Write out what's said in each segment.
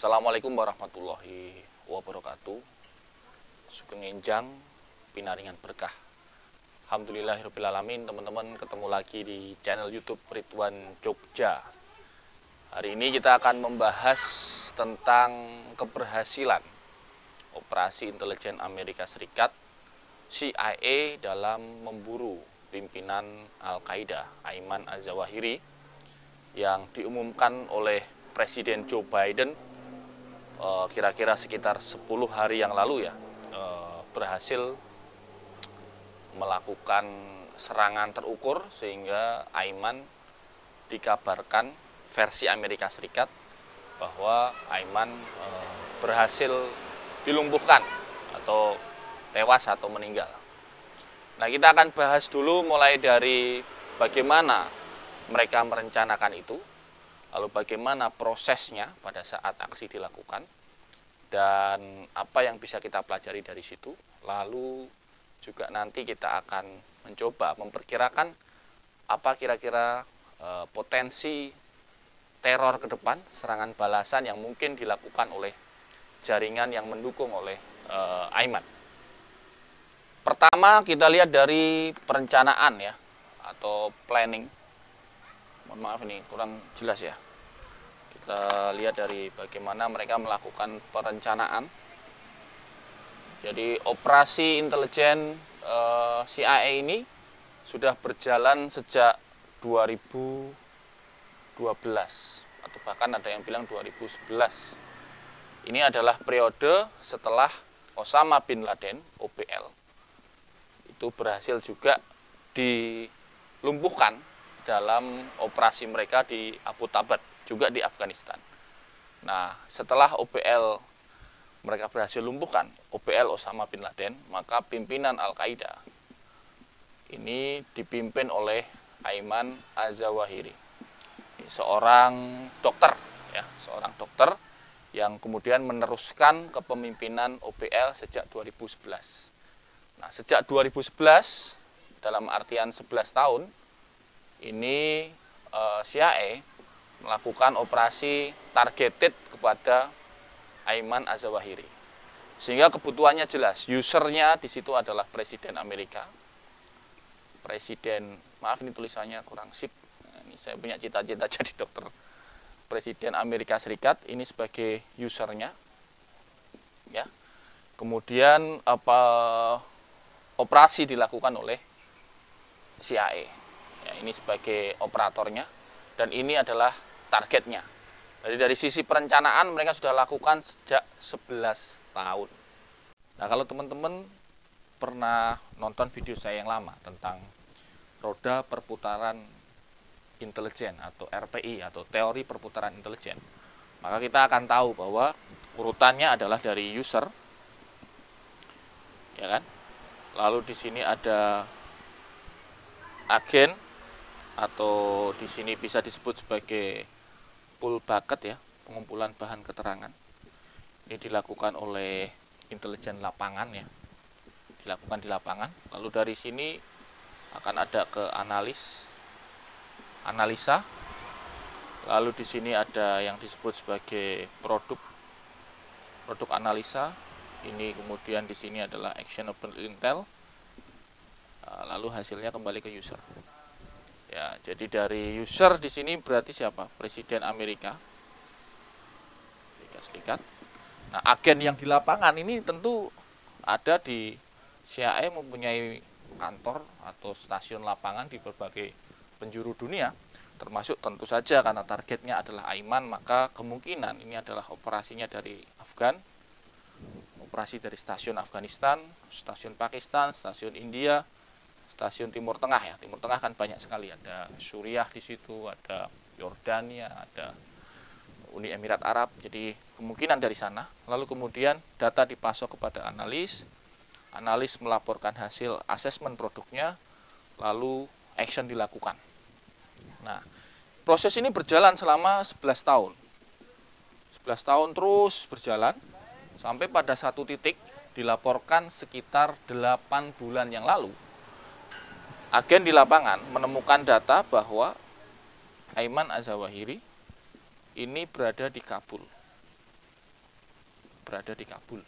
Assalamualaikum warahmatullahi wabarakatuh. Sugeng Enjang pinaringan berkah. Alhamdulillahirrahmanirrahim, teman-teman ketemu lagi di channel YouTube Ridwan Jogja. Hari ini kita akan membahas tentang keberhasilan operasi intelijen Amerika Serikat CIA dalam memburu pimpinan Al-Qaeda Ayman Az-Zawahiri yang diumumkan oleh Presiden Joe Biden kira-kira sekitar 10 hari yang lalu ya, berhasil melakukan serangan terukur sehingga Ayman dikabarkan versi Amerika Serikat bahwa Ayman berhasil dilumpuhkan atau tewas atau meninggal. Nah, kita akan bahas dulu mulai dari bagaimana mereka merencanakan itu, lalu bagaimana prosesnya pada saat aksi dilakukan, dan apa yang bisa kita pelajari dari situ. Lalu juga nanti kita akan mencoba memperkirakan apa kira-kira potensi teror ke depan, serangan balasan yang mungkin dilakukan oleh jaringan yang mendukung oleh Ayman. Pertama kita lihat dari perencanaan ya, atau planning. Mohon maaf ini kurang jelas ya. Kita lihat dari bagaimana mereka melakukan perencanaan. Jadi operasi intelijen CIA ini sudah berjalan sejak 2012 atau bahkan ada yang bilang 2011. Ini adalah periode setelah Osama bin Laden, OBL, itu berhasil juga dilumpuhkan dalam operasi mereka di Abu Tabat, juga di Afghanistan. Nah, setelah OBL mereka berhasil lumpuhkan, OBL Osama bin Laden, maka pimpinan Al-Qaeda ini dipimpin oleh Ayman Az-Zawahiri, seorang dokter ya, seorang dokter yang kemudian meneruskan kepemimpinan OBL sejak 2011. Nah, sejak 2011 dalam artian 11 tahun ini CIA melakukan operasi targeted kepada Ayman Az-Zawahiri. Sehingga kebutuhannya jelas, usernya di situ adalah Presiden Amerika. Presiden, maaf ini tulisannya kurang sip. Ini saya punya cita-cita jadi dokter. Presiden Amerika Serikat ini sebagai usernya. Ya. Kemudian operasi dilakukan oleh CIA. Ya, ini sebagai operatornya dan ini adalah targetnya. Jadi dari sisi perencanaan mereka sudah lakukan sejak 11 tahun. Nah, kalau teman-teman pernah nonton video saya yang lama tentang roda perputaran intelijen atau RPI atau teori perputaran intelijen, maka kita akan tahu bahwa urutannya adalah dari user, ya kan? Lalu di sini ada agen, atau di sini bisa disebut sebagai pool bucket ya, pengumpulan bahan keterangan. Ini dilakukan oleh intelijen lapangan ya, dilakukan di lapangan. Lalu dari sini akan ada ke analisa. Lalu di sini ada yang disebut sebagai produk analisa. Ini kemudian di sini adalah actionable intel. Lalu hasilnya kembali ke user. Ya, jadi dari user di sini berarti siapa? Presiden Amerika Serikat. Nah, agen yang di lapangan ini tentu ada di CIA, mempunyai kantor atau stasiun lapangan di berbagai penjuru dunia, termasuk tentu saja karena targetnya adalah Ayman, maka kemungkinan ini adalah operasinya dari Afgan, operasi dari stasiun Afghanistan, stasiun Pakistan, stasiun India, stasiun Timur Tengah ya. Timur Tengah kan banyak sekali, ada Suriah di situ, ada Yordania, ada Uni Emirat Arab. Jadi kemungkinan dari sana. Lalu kemudian data dipasok kepada analis melaporkan hasil asesmen produknya, lalu action dilakukan. Nah, proses ini berjalan selama 11 tahun. 11 tahun terus berjalan sampai pada satu titik dilaporkan sekitar 8 bulan yang lalu. Agen di lapangan menemukan data bahwa Ayman Az-Zawahiri ini berada di Kabul. berada di Kabul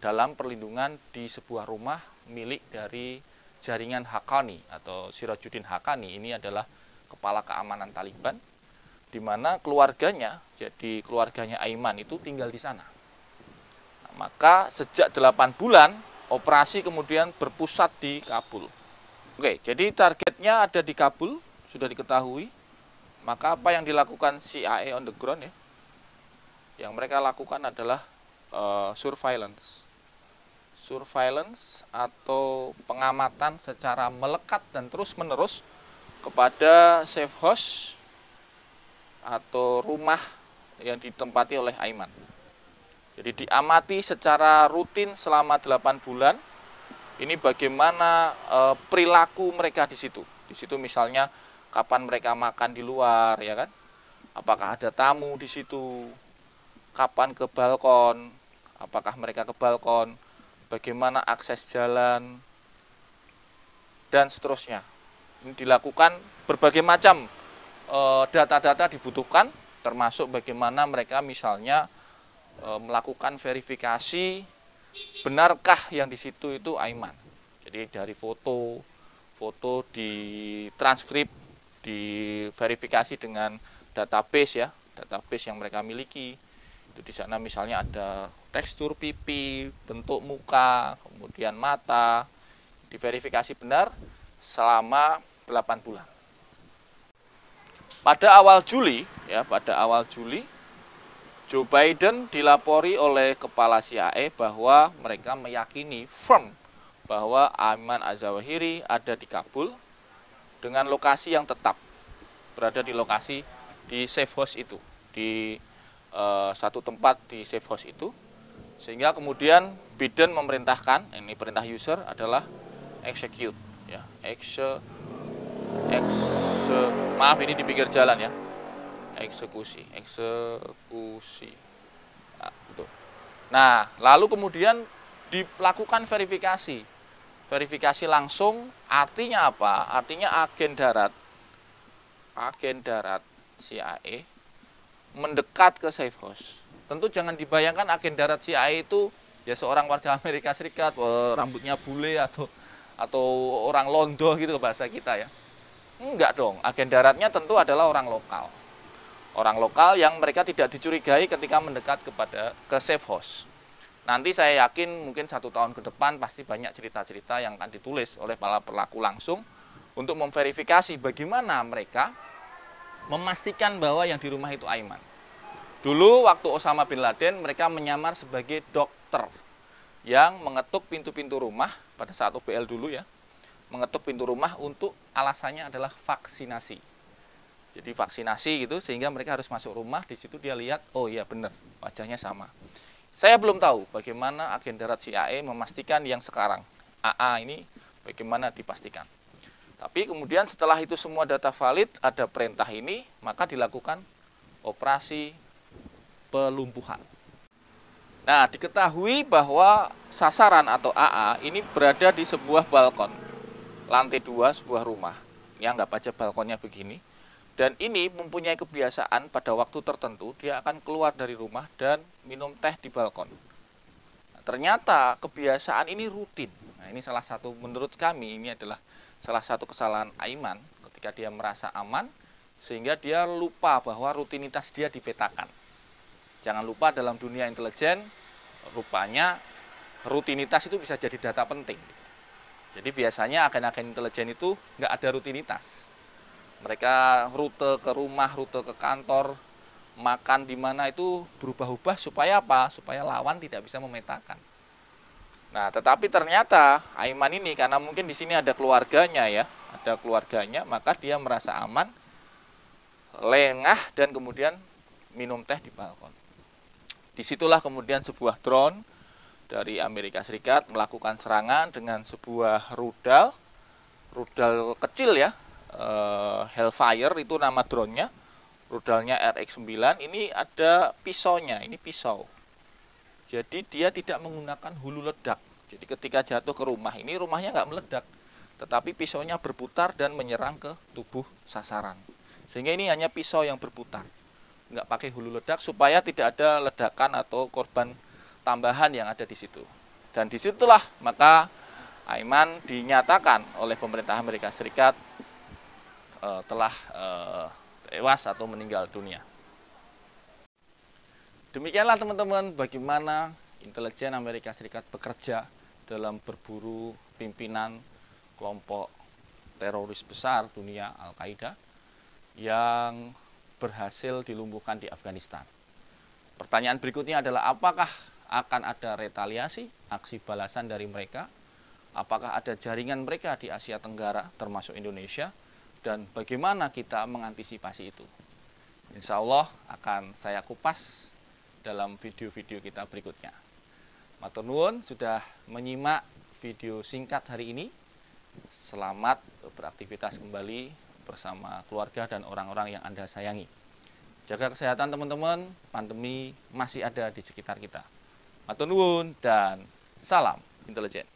dalam perlindungan di sebuah rumah milik dari jaringan Haqqani atau Sirajuddin Haqqani. Ini adalah kepala keamanan Taliban, di mana keluarganya, jadi keluarganya Aiman itu tinggal di sana. Nah, maka sejak 8 bulan operasi kemudian berpusat di Kabul. Oke, jadi targetnya ada di Kabul, sudah diketahui. Maka apa yang dilakukan CIA on the ground ya? Yang mereka lakukan adalah surveillance atau pengamatan secara melekat dan terus-menerus kepada safe house atau rumah yang ditempati oleh Aiman. Jadi diamati secara rutin selama 8 bulan. Ini bagaimana perilaku mereka di situ. Di situ misalnya kapan mereka makan di luar, ya kan? Apakah ada tamu di situ? Kapan ke balkon? Apakah mereka ke balkon? Bagaimana akses jalan? Dan seterusnya. Ini dilakukan berbagai macam data-data dibutuhkan, termasuk bagaimana mereka misalnya melakukan verifikasi benarkah yang di situ itu Aiman. Jadi dari foto di transkrip, diverifikasi dengan database ya, database yang mereka miliki. Itu di sana misalnya ada tekstur pipi, bentuk muka, kemudian mata, diverifikasi benar selama 8 bulan. Pada awal Juli, Joe Biden dilapori oleh kepala CIA bahwa mereka meyakini firm bahwa Ayman Az-Zawahiri ada di Kabul dengan lokasi yang tetap, berada di lokasi di safe house itu, di satu tempat di safe house itu, sehingga kemudian Biden memerintahkan, ini perintah user adalah execute, ya, maaf ini di pinggir jalan ya. Eksekusi. Nah, betul. Nah, lalu kemudian dilakukan verifikasi langsung. Artinya apa? Artinya agen darat CIA mendekat ke safe house. Tentu jangan dibayangkan agen darat CIA itu ya seorang warga Amerika Serikat, rambutnya bule atau orang Londo gitu bahasa kita ya. Enggak dong, agen daratnya tentu adalah orang lokal. Orang lokal yang mereka tidak dicurigai ketika mendekat ke safe house. Nanti saya yakin mungkin 1 tahun ke depan pasti banyak cerita-cerita yang akan ditulis oleh para pelaku langsung untuk memverifikasi bagaimana mereka memastikan bahwa yang di rumah itu Aiman. Dulu waktu Osama bin Laden mereka menyamar sebagai dokter yang mengetuk pintu-pintu rumah pada saat OBL dulu ya. Mengetuk pintu rumah untuk alasannya adalah vaksinasi. Jadi vaksinasi gitu sehingga mereka harus masuk rumah, di situ dia lihat, oh iya benar, wajahnya sama. Saya belum tahu bagaimana agen darat CIA memastikan yang sekarang AA ini bagaimana dipastikan. Tapi kemudian setelah itu semua data valid, ada perintah ini, maka dilakukan operasi pelumpuhan. Nah, diketahui bahwa sasaran atau AA ini berada di sebuah balkon, lantai 2 sebuah rumah. Ya, anggap aja balkonnya begini. Dan ini mempunyai kebiasaan pada waktu tertentu dia akan keluar dari rumah dan minum teh di balkon. Nah, ternyata kebiasaan ini rutin. Nah, ini salah satu menurut kami ini adalah salah satu kesalahan Aiman ketika dia merasa aman sehingga dia lupa bahwa rutinitas dia dipetakan. Jangan lupa dalam dunia intelijen rupanya rutinitas itu bisa jadi data penting. Jadi biasanya agen-agen intelijen itu nggak ada rutinitas. Mereka rute ke rumah, rute ke kantor, makan di mana itu berubah-ubah supaya apa? Supaya lawan tidak bisa memetakan. Nah, tetapi ternyata Aiman ini karena mungkin di sini ada keluarganya ya, maka dia merasa aman, lengah dan kemudian minum teh di balkon. Disitulah kemudian sebuah drone dari Amerika Serikat melakukan serangan dengan sebuah rudal kecil ya. Hellfire itu nama drone-nya, rudalnya RX-9. Ini ada pisaunya, ini pisau. Jadi dia tidak menggunakan hulu ledak. Jadi ketika jatuh ke rumah ini, rumahnya nggak meledak, tetapi pisaunya berputar dan menyerang ke tubuh sasaran. Sehingga ini hanya pisau yang berputar, nggak pakai hulu ledak supaya tidak ada ledakan atau korban tambahan yang ada di situ. Dan disitulah maka Aiman dinyatakan oleh pemerintah Amerika Serikat telah tewas atau meninggal dunia. Demikianlah teman-teman bagaimana intelijen Amerika Serikat bekerja dalam berburu pimpinan kelompok teroris besar dunia Al-Qaeda yang berhasil dilumpuhkan di Afghanistan. Pertanyaan berikutnya adalah apakah akan ada retaliasi, aksi balasan dari mereka? Apakah ada jaringan mereka di Asia Tenggara termasuk Indonesia? Dan bagaimana kita mengantisipasi itu? Insya Allah akan saya kupas dalam video-video kita berikutnya. Matur nuwun sudah menyimak video singkat hari ini. Selamat beraktivitas kembali bersama keluarga dan orang-orang yang Anda sayangi. Jaga kesehatan teman-teman, pandemi masih ada di sekitar kita. Matur nuwun dan salam intelijen.